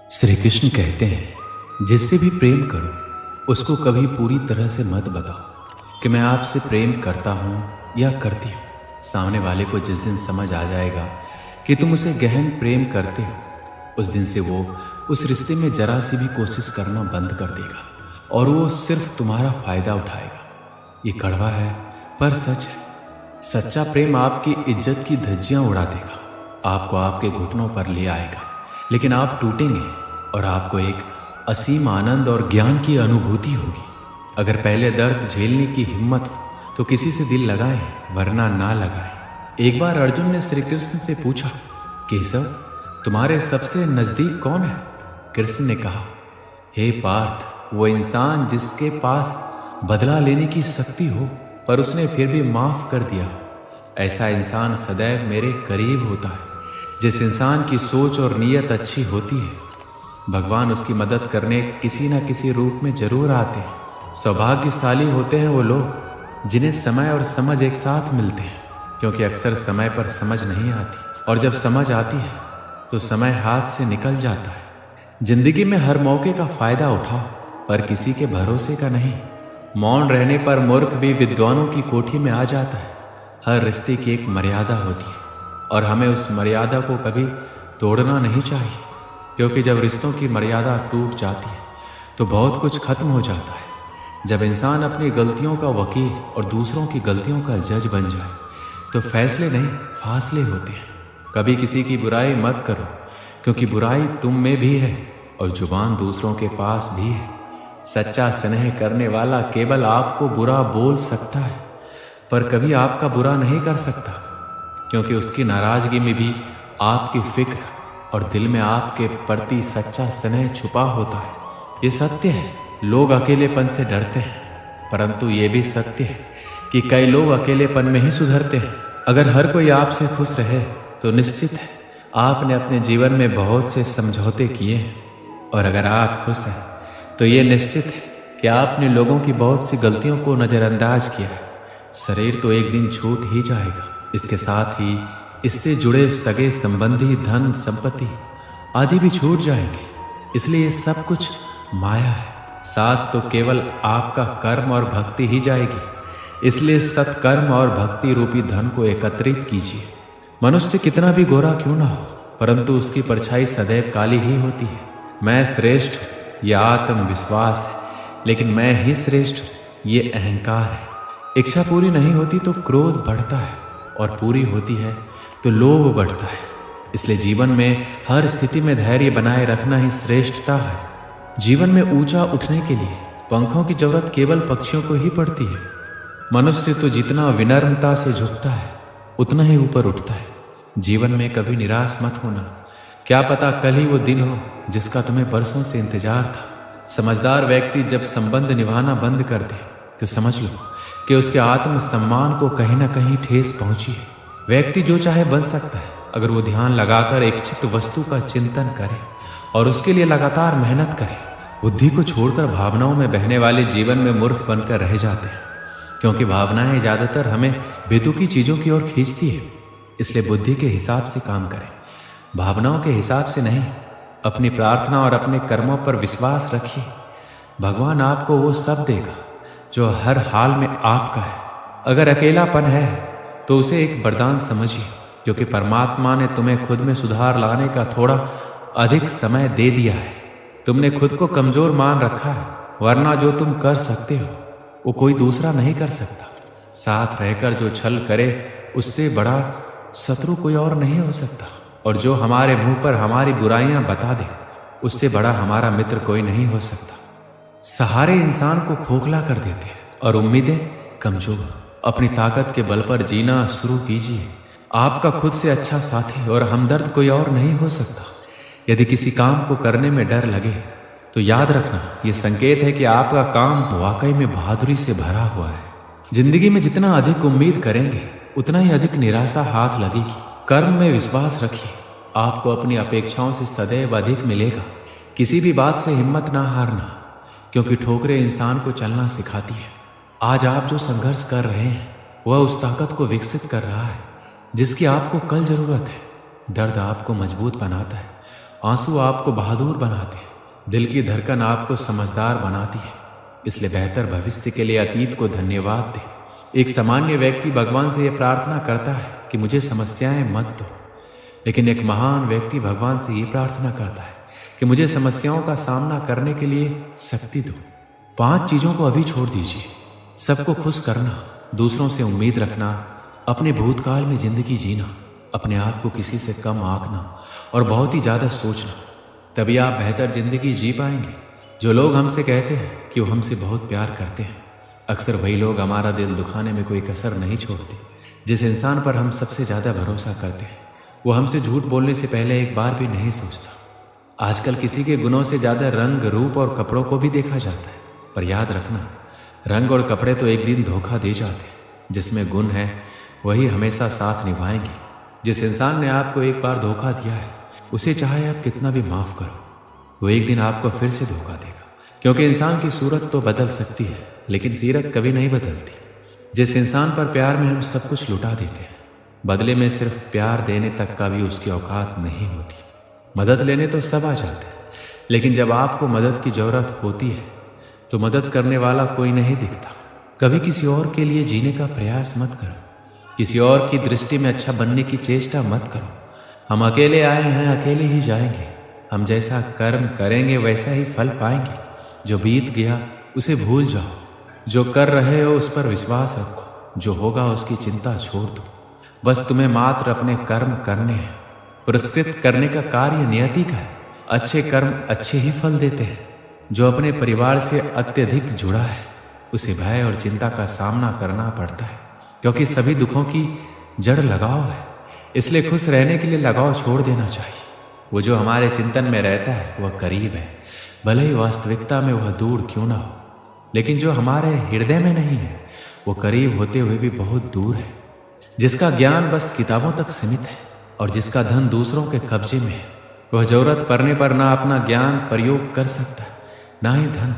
श्री कृष्ण कहते हैं, जिससे भी प्रेम करो उसको कभी पूरी तरह से मत बताओ कि मैं आपसे प्रेम करता हूँ या करती हूँ। सामने वाले को जिस दिन समझ आ जाएगा कि तुम उसे गहन प्रेम करते हो, उस दिन से वो उस रिश्ते में जरा सी भी कोशिश करना बंद कर देगा और वो सिर्फ तुम्हारा फायदा उठाएगा। ये कड़वा है पर सच है। सच्चा प्रेम आपकी इज्जत की धज्जियां उड़ा देगा, आपको आपके घुटनों पर ले आएगा, लेकिन आप टूटेंगे और आपको एक असीम आनंद और ज्ञान की अनुभूति होगी। अगर पहले दर्द झेलने की हिम्मत हो तो किसी से दिल लगाएं, वरना ना लगाएं। एक बार अर्जुन ने श्री कृष्ण से पूछा, केशव तुम्हारे सबसे नजदीक कौन है? कृष्ण ने कहा, हे पार्थ, वो इंसान जिसके पास बदला लेने की शक्ति हो पर उसने फिर भी माफ कर दिया। ऐसा इंसान सदैव मेरे करीब होता है। जिस इंसान की सोच और नीयत अच्छी होती है, भगवान उसकी मदद करने किसी न किसी रूप में जरूर आते हैं। सौभाग्यशाली होते हैं वो लोग जिन्हें समय और समझ एक साथ मिलते हैं, क्योंकि अक्सर समय पर समझ नहीं आती और जब समझ आती है तो समय हाथ से निकल जाता है। जिंदगी में हर मौके का फायदा उठाओ, पर किसी के भरोसे का नहीं। मौन रहने पर मूर्ख भी विद्वानों की कोठी में आ जाता है। हर रिश्ते की एक मर्यादा होती है और हमें उस मर्यादा को कभी तोड़ना नहीं चाहिए, क्योंकि जब रिश्तों की मर्यादा टूट जाती है तो बहुत कुछ खत्म हो जाता है। जब इंसान अपनी गलतियों का वकील और दूसरों की गलतियों का जज बन जाए तो फैसले नहीं, फासले होते हैं। कभी किसी की बुराई मत करो, क्योंकि बुराई तुम में भी है और जुबान दूसरों के पास भी है। सच्चा स्नेह करने वाला केवल आपको बुरा बोल सकता है, पर कभी आपका बुरा नहीं कर सकता, क्योंकि उसकी नाराजगी में भी आपकी फिक्र और दिल में आपके प्रति सच्चा स्नेह छुपा होता है। ये सत्य है, लोग अकेलेपन से डरते हैं, परंतु ये भी सत्य है कि कई लोग अकेलेपन में ही सुधरते हैं। अगर हर कोई आपसे खुश रहे तो निश्चित है आपने अपने जीवन में बहुत से समझौते किए हैं, और अगर आप खुश हैं तो ये निश्चित है कि आपने लोगों की बहुत सी गलतियों को नज़रअंदाज किया है। शरीर तो एक दिन छूट ही जाएगा, इसके साथ ही इससे जुड़े सगे संबंधी, धन संपत्ति आदि भी छूट जाएंगे। इसलिए ये सब कुछ माया है, साथ तो केवल आपका कर्म और भक्ति ही जाएगी। इसलिए सत्कर्म और भक्ति रूपी धन को एकत्रित कीजिए। मनुष्य कितना भी गोरा क्यों ना हो, परंतु उसकी परछाई सदैव काली ही होती है। मैं श्रेष्ठ हूं, यह आत्मविश्वास है, लेकिन मैं ही श्रेष्ठ हूं, ये अहंकार है। इच्छा पूरी नहीं होती तो क्रोध बढ़ता है, और पूरी होती है तो लोभ बढ़ता है। इसलिए जीवन में हर स्थिति में धैर्य बनाए रखना ही श्रेष्ठता है। जीवन में ऊंचा उठने के लिए पंखों की जरूरत केवल पक्षियों को ही पड़ती है। मनुष्य तो जितना विनम्रता से झुकता है उतना ही ऊपर उठता है। जीवन में कभी निराश मत होना, क्या पता कल ही वो दिन हो जिसका तुम्हें बरसों से इंतजार था। समझदार व्यक्ति जब संबंध निभाना बंद कर दे तो समझ लो कि उसके आत्म सम्मान को कहीं ना कहीं ठेस पहुंची है। व्यक्ति जो चाहे बन सकता है, अगर वो ध्यान लगाकर एक चित्त वस्तु का चिंतन करे और उसके लिए लगातार मेहनत करे। बुद्धि को छोड़कर भावनाओं में बहने वाले जीवन में मूर्ख बनकर रह जाते हैं, क्योंकि भावनाएं ज्यादातर हमें बेतुकी चीजों की ओर खींचती है। इसलिए बुद्धि के हिसाब से काम करें, भावनाओं के हिसाब से नहीं। अपनी प्रार्थना और अपने कर्मों पर विश्वास रखिए। भगवान आपको वो सब देगा जो हर हाल में आपका है। अगर अकेलापन है तो उसे एक वरदान समझिए, क्योंकि परमात्मा ने तुम्हें खुद में सुधार लाने का थोड़ा अधिक समय दे दिया है। तुमने खुद को कमजोर मान रखा है, वरना जो तुम कर सकते हो वो कोई दूसरा नहीं कर सकता। साथ रहकर जो छल करे उससे बड़ा शत्रु कोई और नहीं हो सकता, और जो हमारे मुंह पर हमारी बुराइयां बता दे उससे बड़ा हमारा मित्र कोई नहीं हो सकता। सहारे इंसान को खोखला कर देते हैं और उम्मीदें कमजोर। अपनी ताकत के बल पर जीना शुरू कीजिए। आपका खुद से अच्छा साथी और हमदर्द कोई और नहीं हो सकता। यदि किसी काम को करने में डर लगे तो याद रखना, यह संकेत है कि आपका काम वाकई में बहादुरी से भरा हुआ है। जिंदगी में जितना अधिक उम्मीद करेंगे उतना ही अधिक निराशा हाथ लगेगी। कर्म में विश्वास रखिए, आपको अपनी अपेक्षाओं से सदैव अधिक मिलेगा। किसी भी बात से हिम्मत ना हारना, क्योंकि ठोकरें इंसान को चलना सिखाती है। आज आप जो संघर्ष कर रहे हैं वह उस ताकत को विकसित कर रहा है जिसकी आपको कल जरूरत है। दर्द आपको मजबूत बनाता है आंसू आपको बहादुर बनाते हैं, दिल की धड़कन आपको समझदार बनाती है। इसलिए बेहतर भविष्य के लिए अतीत को धन्यवाद दे। एक सामान्य व्यक्ति भगवान से यह प्रार्थना करता है कि मुझे समस्याएं मत दो, लेकिन एक महान व्यक्ति भगवान से ये प्रार्थना करता है कि मुझे समस्याओं का सामना करने के लिए शक्ति दो। 5 चीजों को अभी छोड़ दीजिए। सबको खुश करना, दूसरों से उम्मीद रखना, अपने भूतकाल में जिंदगी जीना, अपने आप को किसी से कम आंकना और बहुत ही ज्यादा सोचना। तभी आप बेहतर जिंदगी जी पाएंगे। जो लोग हमसे कहते हैं कि वो हमसे बहुत प्यार करते हैं, अक्सर वही लोग हमारा दिल दुखाने में कोई कसर नहीं छोड़ते। जिस इंसान पर हम सबसे ज्यादा भरोसा करते हैं वो हमसे झूठ बोलने से पहले एक बार भी नहीं सोचता। आजकल किसी के गुणों से ज्यादा रंग, रूप और कपड़ों को भी देखा जाता है, पर याद रखना, रंग और कपड़े तो एक दिन धोखा दे जाते हैं। जिसमें गुण है वही हमेशा साथ निभाएंगे। जिस इंसान ने आपको एक बार धोखा दिया है, उसे चाहे आप कितना भी माफ करो, वो एक दिन आपको फिर से धोखा देगा। क्योंकि इंसान की सूरत तो बदल सकती है, लेकिन सीरत कभी नहीं बदलती। जिस इंसान पर प्यार में हम सब कुछ लुटा देते हैं, बदले में सिर्फ प्यार देने तक का भी उसकी औकात नहीं होती। मदद लेने तो सब आ जाते हैं, लेकिन जब आपको मदद की जरूरत होती है तो मदद करने वाला कोई नहीं दिखता। कभी किसी और के लिए जीने का प्रयास मत करो, किसी और की दृष्टि में अच्छा बनने की चेष्टा मत करो। हम अकेले आए हैं, अकेले ही जाएंगे। हम जैसा कर्म करेंगे वैसा ही फल पाएंगे। जो बीत गया उसे भूल जाओ, जो कर रहे हो उस पर विश्वास रखो, जो होगा उसकी चिंता छोड़ दो। बस तुम्हें मात्र अपने कर्म करने हैं। पुरस्कृत करने का कार्य नियति का है। अच्छे कर्म अच्छे ही फल देते हैं। जो अपने परिवार से अत्यधिक जुड़ा है उसे भय और चिंता का सामना करना पड़ता है, क्योंकि सभी दुखों की जड़ लगाव है। इसलिए खुश रहने के लिए लगाव छोड़ देना चाहिए। वो जो हमारे चिंतन में रहता है वह करीब है, भले ही वास्तविकता में वह दूर क्यों ना हो। लेकिन जो हमारे हृदय में नहीं है वो करीब होते हुए भी बहुत दूर है। जिसका ज्ञान बस किताबों तक सीमित है और जिसका धन दूसरों के कब्जे में है, वह जरूरत पड़ने पर ना अपना ज्ञान प्रयोग कर सकता है, ना ही धन।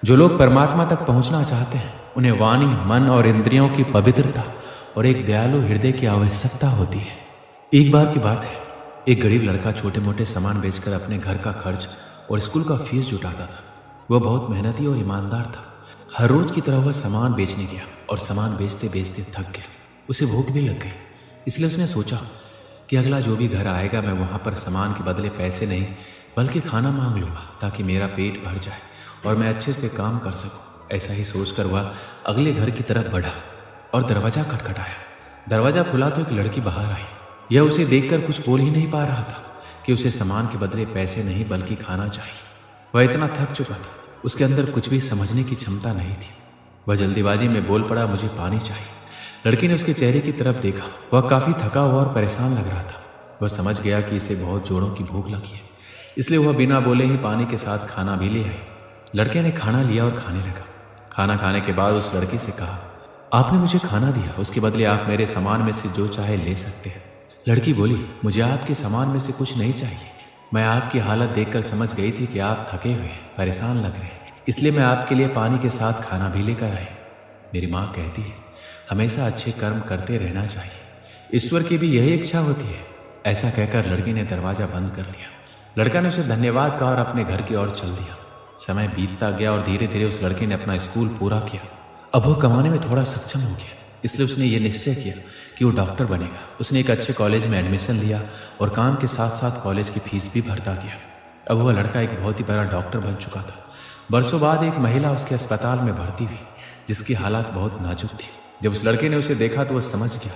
जो लोग परमात्मा तक पहुंचना चाहते हैं उन्हें वाणी, मन और इंद्रियों की पवित्रता और एक दयालु हृदय की आवश्यकता होती है। एक बार की बात है, एक गरीब लड़का छोटे मोटे सामान बेचकर अपने घर का खर्च और स्कूल का फीस जुटाता था। वह बहुत मेहनती और ईमानदार था। हर रोज की तरह वह सामान बेचने गया और सामान बेचते बेचते थक गया। उसे भूख भी लग गई, इसलिए उसने सोचा कि अगला जो भी घर आएगा मैं वहां पर सामान के बदले पैसे नहीं बल्कि खाना मांग लूंगा, ताकि मेरा पेट भर जाए और मैं अच्छे से काम कर सकूं। ऐसा ही सोचकर वह अगले घर की तरफ बढ़ा और दरवाजा खटखटाया। दरवाजा खुला तो एक लड़की बाहर आई। यह उसे देखकर कुछ बोल ही नहीं पा रहा था कि उसे सामान के बदले पैसे नहीं बल्कि खाना चाहिए। वह इतना थक चुका था, उसके अंदर कुछ भी समझने की क्षमता नहीं थी। वह जल्दीबाजी में बोल पड़ा, मुझे पानी चाहिए। लड़की ने उसके चेहरे की तरफ देखा। वह काफी थका हुआ और परेशान लग रहा था। वह समझ गया कि इसे बहुत जोरों की भूख लगी है, इसलिए वह बिना बोले ही पानी के साथ खाना भी ले आई। लड़के ने खाना लिया और खाने लगा। खाना खाने के बाद उस लड़की से कहा, आपने मुझे खाना दिया, उसके बदले आप मेरे सामान में से जो चाहे ले सकते हैं। लड़की बोली, मुझे आपके सामान में से कुछ नहीं चाहिए। मैं आपकी हालत देखकर समझ गई थी कि आप थके हुए हैं, परेशान लग रहे हैं, इसलिए मैं आपके लिए पानी के साथ खाना भी लेकर आई। मेरी माँ कहती है हमेशा अच्छे कर्म करते रहना चाहिए, ईश्वर की भी यही इच्छा होती है। ऐसा कहकर लड़की ने दरवाजा बंद कर लिया। लड़का ने उसे धन्यवाद कहा और अपने घर की ओर चल दिया। समय बीतता गया और धीरे धीरे उस लड़के ने अपना स्कूल पूरा किया। अब वो कमाने में थोड़ा सक्षम हो गया, इसलिए उसने ये निश्चय किया कि वो डॉक्टर बनेगा। उसने एक अच्छे कॉलेज में एडमिशन लिया और काम के साथ साथ कॉलेज की फीस भी भरता गया। अब वह लड़का एक बहुत ही बड़ा डॉक्टर बन चुका था। बरसों बाद एक महिला उसके अस्पताल में भर्ती हुई, जिसकी हालात बहुत नाजुक थी। जब उस लड़के ने उसे देखा तो वह समझ गया,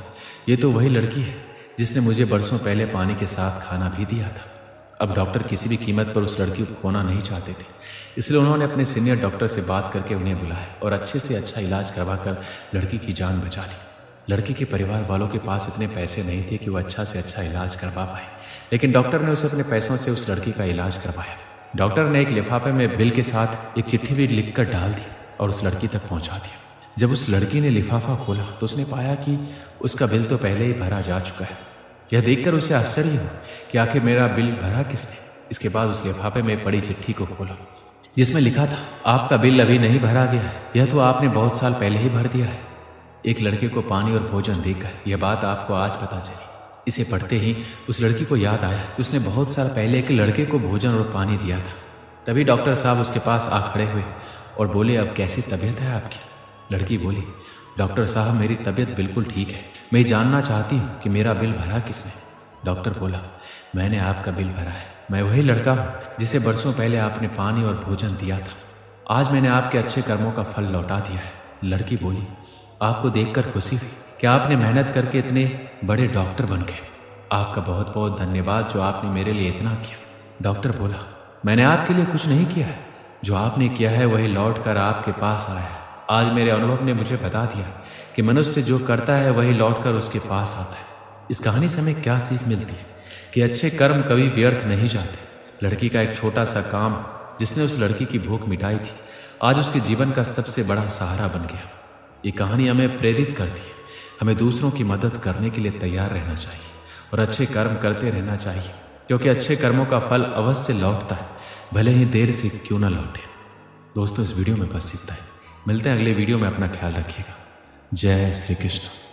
ये तो वही लड़की है जिसने मुझे बरसों पहले पानी के साथ खाना भी दिया था। अब डॉक्टर किसी भी कीमत पर उस लड़की को खोना नहीं चाहते थे, इसलिए उन्होंने अपने सीनियर डॉक्टर से बात करके उन्हें बुलाया और अच्छे से अच्छा इलाज करवाकर लड़की की जान बचा ली। लड़की के परिवार वालों के पास इतने पैसे नहीं थे कि वो अच्छा से अच्छा इलाज करवा पाए, लेकिन डॉक्टर ने उसे अपने पैसों से उस लड़की का इलाज करवाया। डॉक्टर ने एक लिफाफे में बिल के साथ एक चिट्ठी भी लिखकर डाल दी और उस लड़की तक पहुंचा दिया। जब उस लड़की ने लिफाफा खोला तो उसने पाया कि उसका बिल तो पहले ही भरा जा चुका है। यह देखकर उसे आश्चर्य हुआ कि आखिर मेरा बिल भरा किसने। इसके बाद उस लिफाफे में पड़ी चिट्ठी को खोला, जिसमें लिखा था, आपका बिल अभी नहीं भरा गया है, यह तो आपने बहुत साल पहले ही भर दिया है। एक लड़के को पानी और भोजन देकर यह बात आपको आज पता चली, इसे पढ़ते ही उस लड़की को याद आया कि उसने बहुत साल पहले एक लड़के को भोजन और पानी दिया था। तभी डॉक्टर साहब उसके पास आ खड़े हुए और बोले, अब कैसी तबीयत है आपकी? लड़की बोली, डॉक्टर साहब मेरी तबीयत बिल्कुल ठीक है, मैं जानना चाहती हूँ कि मेरा बिल भरा किसने? डॉक्टर बोला, मैंने आपका बिल भरा है। मैं वही लड़का हूँ जिसे बरसों पहले आपने पानी और भोजन दिया था। आज मैंने आपके अच्छे कर्मों का फल लौटा दिया है। लड़की बोली, आपको देखकर खुशी हुई कि आपने मेहनत करके इतने बड़े डॉक्टर बन गए। आपका बहुत बहुत धन्यवाद जो आपने मेरे लिए इतना किया। डॉक्टर बोला, मैंने आपके लिए कुछ नहीं किया है, जो आपने किया है वही लौट कर आपके पास आया है। आज मेरे अनुभव ने मुझे बता दिया कि मनुष्य जो करता है वही लौट कर उसके पास आता है। इस कहानी से हमें क्या सीख मिलती है कि अच्छे कर्म कभी व्यर्थ नहीं जाते। लड़की का एक छोटा सा काम जिसने उस लड़की की भूख मिटाई थी, आज उसके जीवन का सबसे बड़ा सहारा बन गया। ये कहानी हमें प्रेरित करती है, हमें दूसरों की मदद करने के लिए तैयार रहना चाहिए और अच्छे कर्म करते रहना चाहिए, क्योंकि अच्छे कर्मों का फल अवश्य लौटता है, भले ही देर से क्यों ना लौटे। दोस्तों, इस वीडियो में बस इतना ही। मिलते हैं अगले वीडियो में। अपना ख्याल रखिएगा। जय श्री कृष्ण।